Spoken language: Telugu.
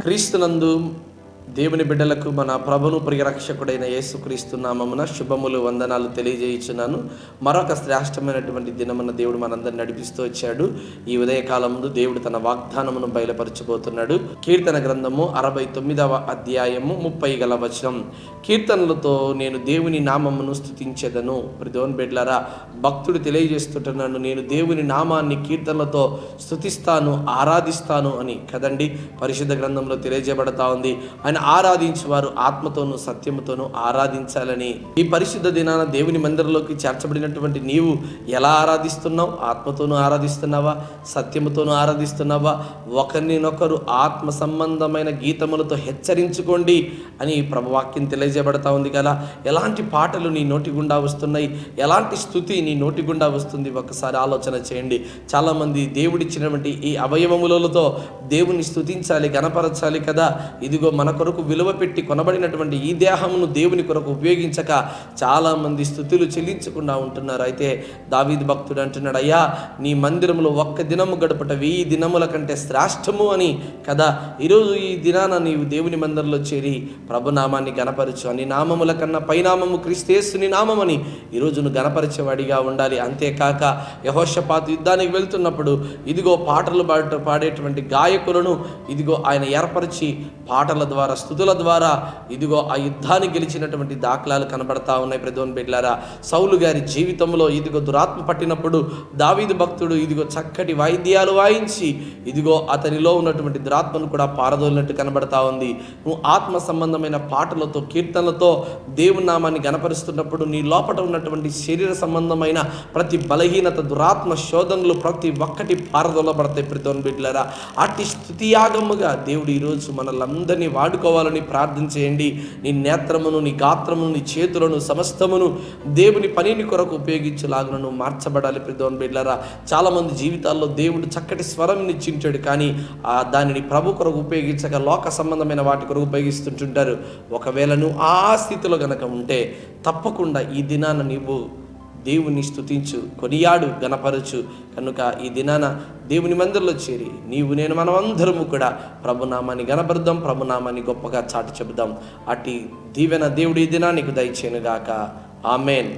క్రీస్తునందు దేవుని బిడ్డలకు మన ప్రభును ప్రియరక్షకుడైన యేసుక్రీస్తు నామమున శుభములు వందనాలు తెలియజేయుచున్నాను. మరొక శ్రేష్టమైనటువంటి దినమున దేవుడు మనందరిని నడిపిస్తూ వచ్చాడు. ఈ ఉదయకాలముందు దేవుడు తన వాగ్దానమును బయలుపరచబోతున్నాడు. కీర్తన గ్రంథము 69వ అధ్యాయము 30 వచనం. కీర్తనలతో నేను దేవుని నామమును స్తుతించెదను. దేవుని బిడ్డలారా, భక్తుడు తెలియజేస్తుంటున్నాను, నేను దేవుని నామాన్ని కీర్తనలతో స్తుతిస్తాను, ఆరాధిస్తాను అని కదండి పరిశుద్ధ గ్రంథంలో తెలియజేయబడతా ఉంది. ఆయన ఆరాధించేవారు ఆత్మతోనూ సత్యముతోనూ ఆరాధించాలని. ఈ పరిశుద్ధ దినాన దేవుని మందిరంలోకి చేర్చబడినటువంటి నీవు ఎలా ఆరాధిస్తున్నావు? ఆత్మతోనూ ఆరాధిస్తున్నావా? సత్యముతోనూ ఆరాధిస్తున్నావా? ఒకరినొకరు ఆత్మ సంబంధమైన గీతములతో హెచ్చరించుకోండి అని ప్రభువాక్యం తెలియజేయబడతా ఉంది కదా. ఎలాంటి పాటలు నీ నోటి గుండా వస్తున్నాయి? ఎలాంటి స్తుతి నీ నోటి గుండా వస్తుంది? ఒకసారి ఆలోచన చేయండి. చాలామంది దేవుడిచ్చినటువంటి ఈ అవయవములతో దేవుని స్తుతించాలి, గణపరచాలి కదా. ఇదిగో మన కొరకు విలువ పెట్టి కొనబడినటువంటి ఈ దేహమును దేవుని కొరకు ఉపయోగించక చాలామంది స్తుతులు చెల్లించకుండా ఉంటున్నారు. అయితే దావీదు భక్తుడు అంటున్నాడు, అయ్యా నీ మందిరంలో ఒక్క దినము గడుపుట 1000 దినముల కంటే శ్రేష్టము అని కదా. ఈరోజు ఈ దినాన నీవు దేవుని మందిరంలో చేరి ప్రభునామాన్ని గణపరచు. అని నామముల కన్నా పైనామము క్రీస్తేసుని నామమని ఈరోజు నువ్వు గణపరిచేవాడిగా ఉండాలి. అంతేకాక యెహోషాపాతు యుద్ధానికి వెళ్తున్నప్పుడు ఇదిగో పాటలు పాడేటువంటి గాయకులను ఇదిగో ఆయన ఏర్పరిచి పాటల ద్వారా, స్తుతుల ద్వారా ఇదిగో ఆ యుద్ధాన్ని గెలిచినటువంటి దాఖలాలు కనబడతా ఉన్నాయి. ప్రభువుని బిడ్డలారా, సౌలు గారి జీవితంలో ఇదిగో దురాత్మ పట్టినప్పుడు దావీదు భక్తుడు ఇదిగో చక్కటి వాయిద్యాలు వాయించి ఇదిగో అతనిలో ఉన్నటువంటి దురాత్మను కూడా పారదోలినట్టు కనబడతా ఉంది. నువ్వు ఆత్మ సంబంధమైన పాటలతో, కీర్తనలతో దేవుని నామాన్ని గణపరుస్తున్నప్పుడు నీ లోపల ఉన్నటువంటి శరీర సంబంధమైన ప్రతి బలహీనత, దురాత్మ శోధనలు ప్రతి ఒక్కటి పారదోలబడతాయి. ప్రభువుని బిడ్డలారా, అట్టి స్తుతియాగముగా దేవుడు ఈరోజు మనల్ని వాడుకోవాలని ప్రార్థన చేయండి. నీ నేత్రమును, నీ గాత్రమును, నీ చేతులను సమస్తమును దేవుని పనిని కొరకు ఉపయోగించేలాగా నువ్వు మార్చబడాలి. ప్రభువుని బిడ్డలారా, చాలామంది జీవితాల్లో దేవుడు చక్కటి స్వరం ఇచ్చింటాడు, కానీ దానిని ప్రభు కొరకు ఉపయోగించక లోక సంబంధమైన వాటి కొరకు ఉపయోగిస్తుంటుంటారు. ఒకవేళ నువ్వు ఆ స్థితిలో గనక ఉంటే తప్పకుండా ఈ దినాన నీవు దేవుని స్తుతించు, కొనియాడు, గణపరచు. కనుక ఈ దినాన దేవుని మందిరంలో చేరి నీవు, నేను, మనమందరము కూడా ప్రభునామాన్ని గణపరుద్దాం, ప్రభునామాన్ని గొప్పగా చాటి చెబుదాం. అట్టి దీవెన దేవుడి దినానికి దయచేయనుగాక. ఆమేన్.